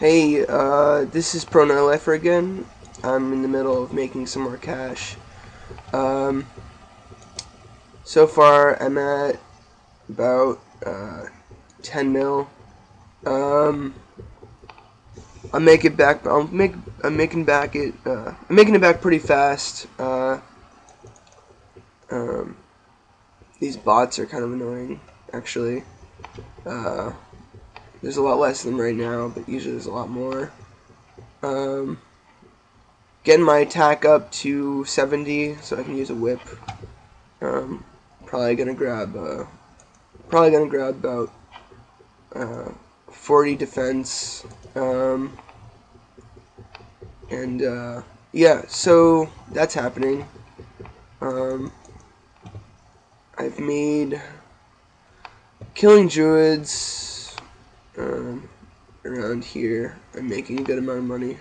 Hey, this is Pro No Lifer again. I'm in the middle of making some more cash. Um, so far I'm at about 10 mil. Um, I'm making back. I'm making back it. I'm making it back pretty fast. Um, these bots are kind of annoying, actually. Uh, there's a lot less of them right now, but usually there's a lot more. Getting my attack up to 70 so I can use a whip. Um, probably gonna grab about 40 defense. And yeah, so that's happening. I've made killing druids around here. I'm making a good amount of money.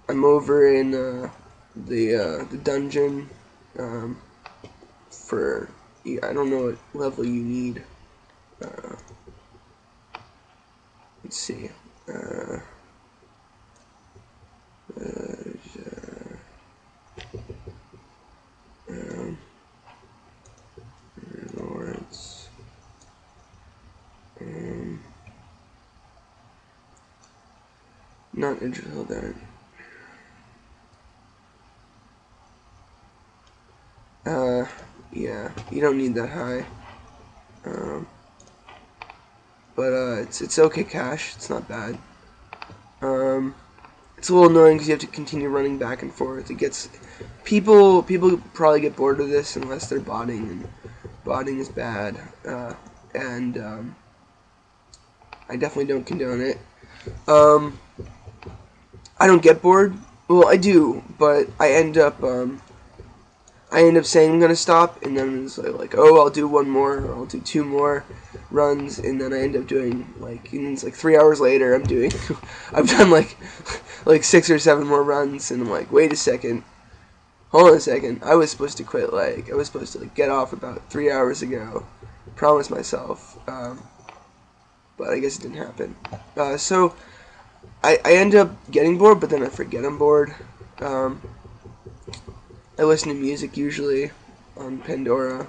I'm over in the dungeon for I don't know what level you need. Let's see. Lords. Not interested in that. Yeah, you don't need that high. But it's okay cash. It's not bad. It's a little annoying because you have to continue running back and forth. It gets people probably get bored of this unless they're botting, and botting is bad. And I definitely don't condone it. I don't get bored. Well, I do, but I end up saying I'm gonna stop, and then it's like, oh, I'll do one more, or I'll do two more runs, and then I end up doing and it's like 3 hours later, I've done like 6 or 7 more runs, and I'm like, wait a second, hold on a second, I was supposed to quit, I was supposed to get off about 3 hours ago, promised myself, but I guess it didn't happen. So I end up getting bored, but then I forget I'm bored. I listen to music usually on Pandora.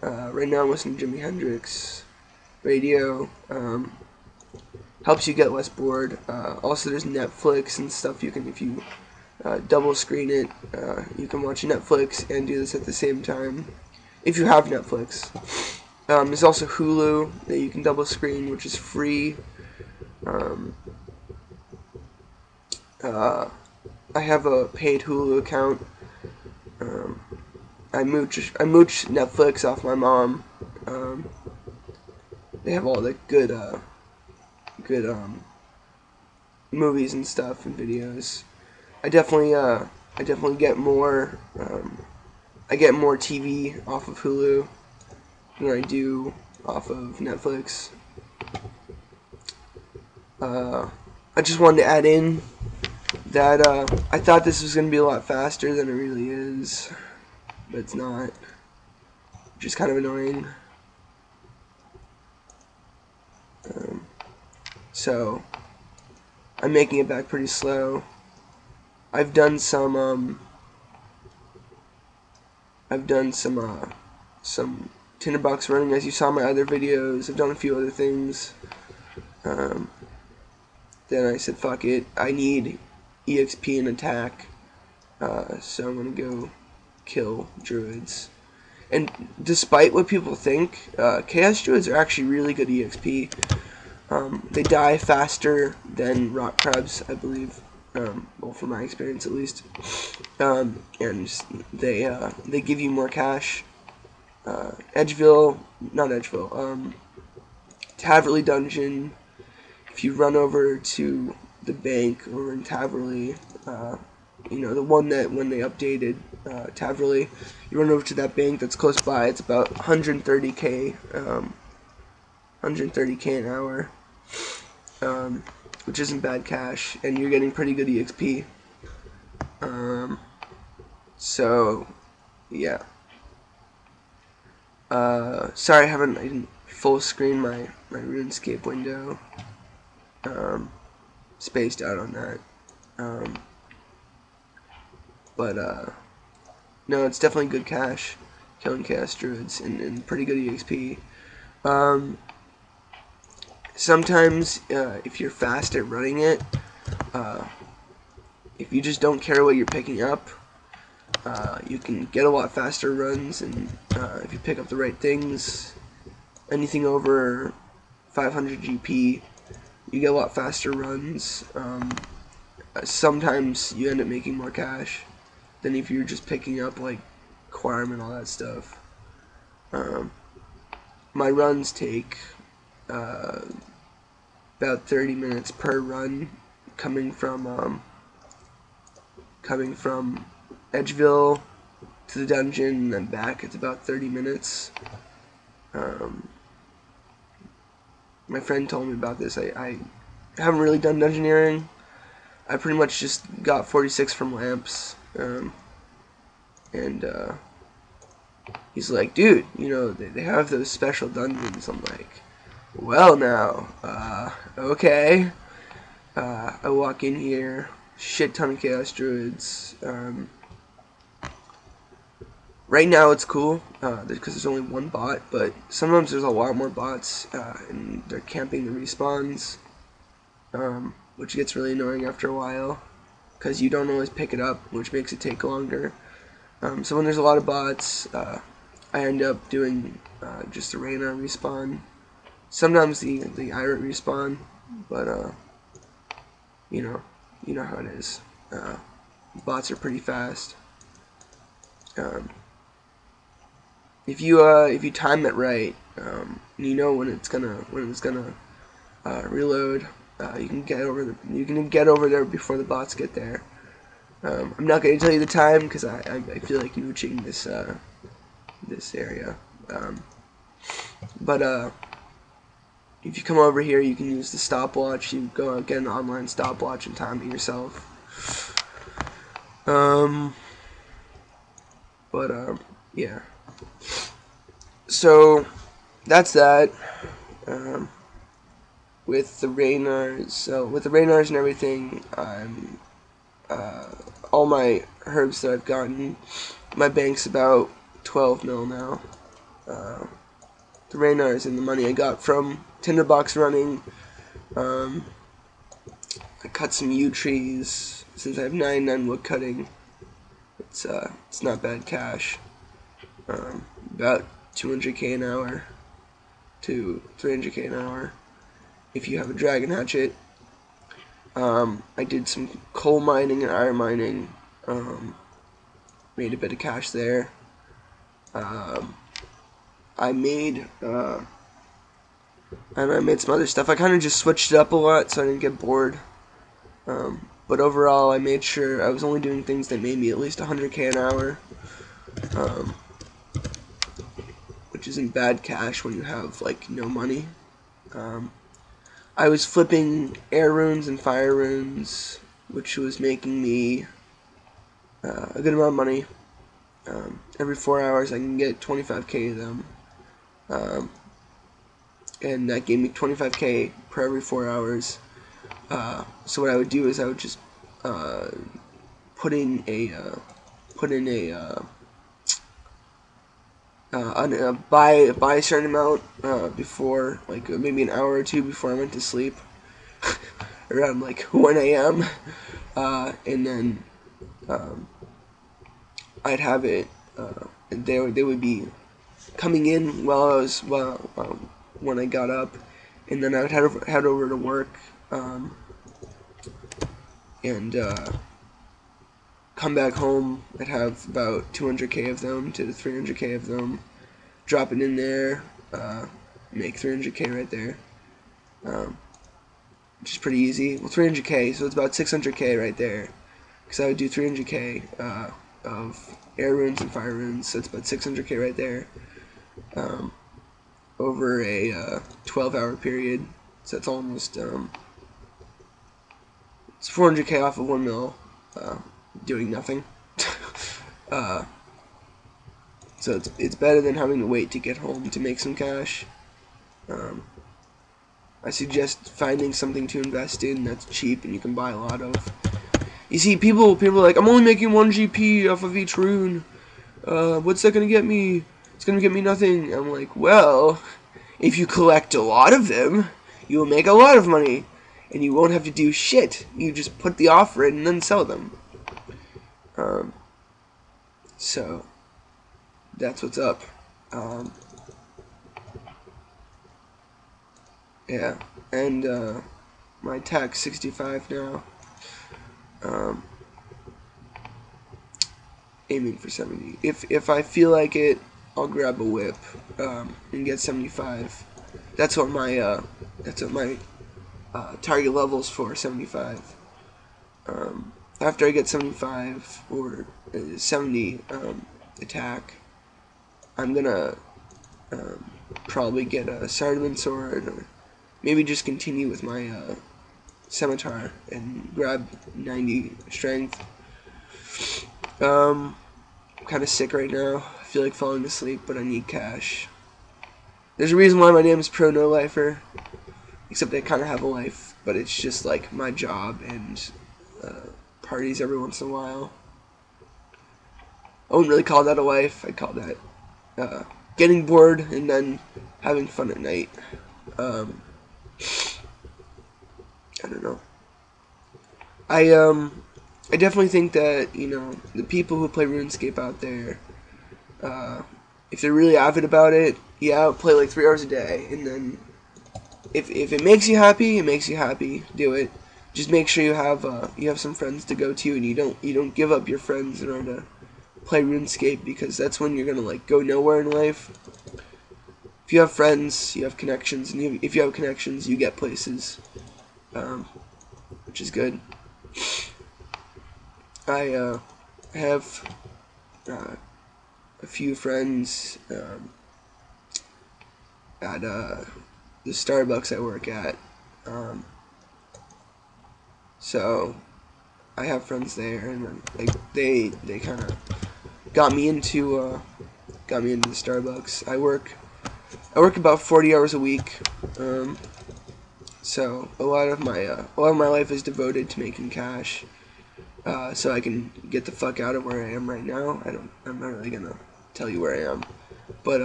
Right now I'm listening to Jimi Hendrix radio. Helps you get less bored. Also, there's Netflix and stuff. You can, if you double screen it, you can watch Netflix and do this at the same time. If you have Netflix, there's also Hulu that you can double screen, which is free. I have a paid Hulu account. I mooch Netflix off my mom. They have all the good movies and stuff and videos. I definitely get more I get more TV off of Hulu than I do off of Netflix. I just wanted to add in that I thought this was going to be a lot faster than it really is, but it's not, which is kind of annoying. So I'm making it back pretty slow. I've done some tinderbox running, as you saw in my other videos. I've done a few other things. Then I said, fuck it, I need EXP and attack, so I'm gonna go kill druids. And despite what people think, chaos druids are actually really good EXP. They die faster than rock crabs, I believe. Well, from my experience at least. And they give you more cash. Taverley Dungeon. If you run over to the bank over in Taverley, the one that when they updated Taverley, you run over to that bank that's close by. It's about 130k, 130k an hour, which isn't bad cash, and you're getting pretty good EXP. So, yeah. Sorry, I didn't full screen my my RuneScape window. Spaced out on that. No, it's definitely good cash, killing chaos druids, and pretty good EXP. Sometimes, if you're fast at running it, if you just don't care what you're picking up, you can get a lot faster runs, and if you pick up the right things, anything over 500 GP, you get a lot faster runs. Sometimes you end up making more cash than if you're just picking up like Quarm and all that stuff. My runs take about 30 minutes per run, coming from Edgeville to the dungeon and then back. It's about 30 minutes. My friend told me about this. I haven't really done dungeoneering. I pretty much just got 46 from lamps, and he's like, dude, you know, they have those special dungeons. I'm like, well now, okay. I walk in here, shit ton of chaos druids. Right now it's cool, because there's only one bot, but sometimes there's a lot more bots, and they're camping the respawns, which gets really annoying after a while, because you don't always pick it up, which makes it take longer. So when there's a lot of bots, I end up doing just the Reyna respawn, sometimes the Irate respawn, but you know how it is. Bots are pretty fast. If you time it right, you know when it's gonna reload, you can get over there before the bots get there. I'm not going to tell you the time because I feel like mooching this area. But if you come over here, you can use the stopwatch. You go get an online stopwatch and time it yourself. Yeah. So that's that. With the Reynars and everything, I'm all my herbs that I've gotten, my bank's about 12 mil now. The Reynars and the money I got from Tinderbox running. I cut some yew trees since I have 99 wood cutting. It's not bad cash. About 200k an hour to 300k an hour if you have a dragon hatchet. I did some coal mining and iron mining, made a bit of cash there. I made some other stuff. I kind of just switched it up a lot so I didn't get bored. But overall, I made sure I was only doing things that made me at least 100k an hour, which isn't bad cash when you have like no money. I was flipping air runes and fire runes, which was making me a good amount of money. Every 4 hours I can get 25k of them, and that gave me 25k per every 4 hours. So what I would do is I would just put in a buy a certain amount before, like maybe an hour or two before I went to sleep, around like 1 a.m. And then I'd have it. They would be coming in when I got up, and then I would head over to work, and come back home. I'd have about 200k of them to 300k of them. Drop it in there, make 300k right there, which is pretty easy. Well, 300k, so it's about 600k right there, because I would do 300k of air runes and fire runes, so it's about 600k right there, over a 12-hour period. So that's almost it's 400k off of 1 mil, doing nothing. So it's better than having to wait to get home to make some cash. I suggest finding something to invest in that's cheap and you can buy a lot of. You see, people are like, I'm only making 1 GP off of each rune. What's that gonna get me? It's gonna get me nothing. I'm like, well, if you collect a lot of them, you will make a lot of money, and you won't have to do shit. You just put the offer in and then sell them. So that's what's up. Yeah, and my attack's 65 now. Aiming for 70. If I feel like it, I'll grab a whip and get 75. That's what my target level's for, 75. After I get 75 or 70 attack, I'm gonna probably get a Sardman sword, or maybe just continue with my scimitar and grab 90 strength. I'm kind of sick right now. I feel like falling asleep, but I need cash. There's a reason why my name is Pro No Lifer, except I kind of have a life, but it's just like my job and parties every once in a while. I wouldn't really call that a life. I'd call that getting bored and then having fun at night. I don't know. I definitely think that, you know, the people who play RuneScape out there, if they're really avid about it, yeah, play like 3 hours a day, and then if it makes you happy, it makes you happy. Do it. Just make sure you have some friends to go to, and you don't give up your friends in order to play RuneScape, because that's when you're gonna like go nowhere in life. If you have friends, you have connections, and if you have connections, you get places, which is good. I have a few friends at the Starbucks I work at, so I have friends there, and like they kind of got me into the Starbucks. I work about 40 hours a week, so a lot of my life is devoted to making cash. So I can get the fuck out of where I am right now. I'm not really gonna tell you where I am, but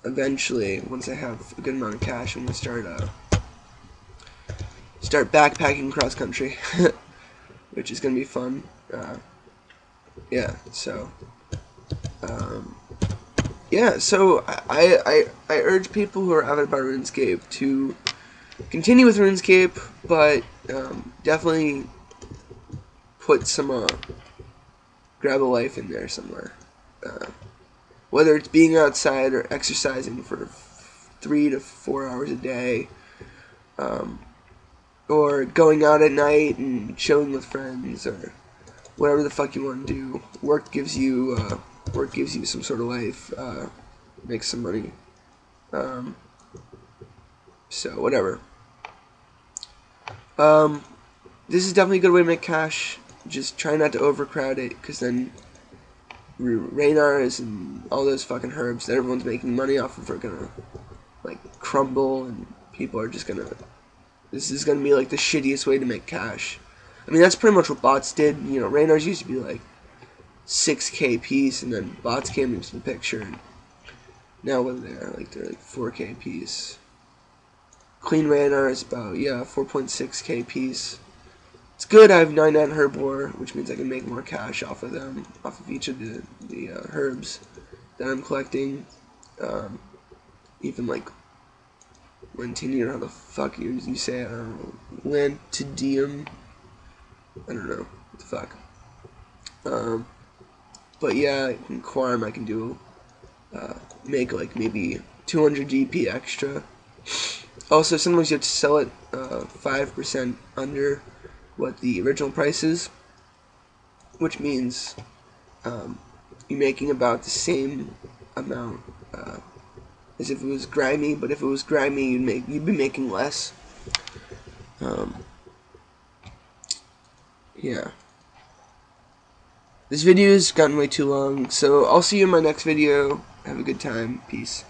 eventually, once I have a good amount of cash, I'm gonna start backpacking cross country, which is gonna be fun. Yeah. So, yeah. So I urge people who are avid about RuneScape to continue with RuneScape, but definitely put some grab a life in there somewhere. Whether it's being outside or exercising for 3 to 4 hours a day, or going out at night and chilling with friends, or whatever the fuck you want to do. Work gives you some sort of life. Make some money. So whatever. This is definitely a good way to make cash. Just try not to overcrowd it, because then Raynars and all those fucking herbs that everyone's making money off of are gonna like crumble, and people are just gonna. This is gonna be like the shittiest way to make cash. I mean, that's pretty much what bots did. You know, Raynars used to be like 6K piece, and then bots came into the picture, and now what are they? They're like 4K piece. Clean Raynar is about 4.6K piece. It's good. I have 99 herbivore, which means I can make more cash off of them, off of each of the herbs that I'm collecting. Even like Lentidium, how the fuck you say it? I don't know. Lentidium. I don't know what the fuck. But yeah, in Quarm I can do make like maybe 200 GP extra. Also, sometimes you have to sell it 5% under what the original price is, which means you're making about the same amount as if it was grimy. But if it was grimy, you'd be making less. Yeah. This video has gotten way too long, so I'll see you in my next video. Have a good time. Peace.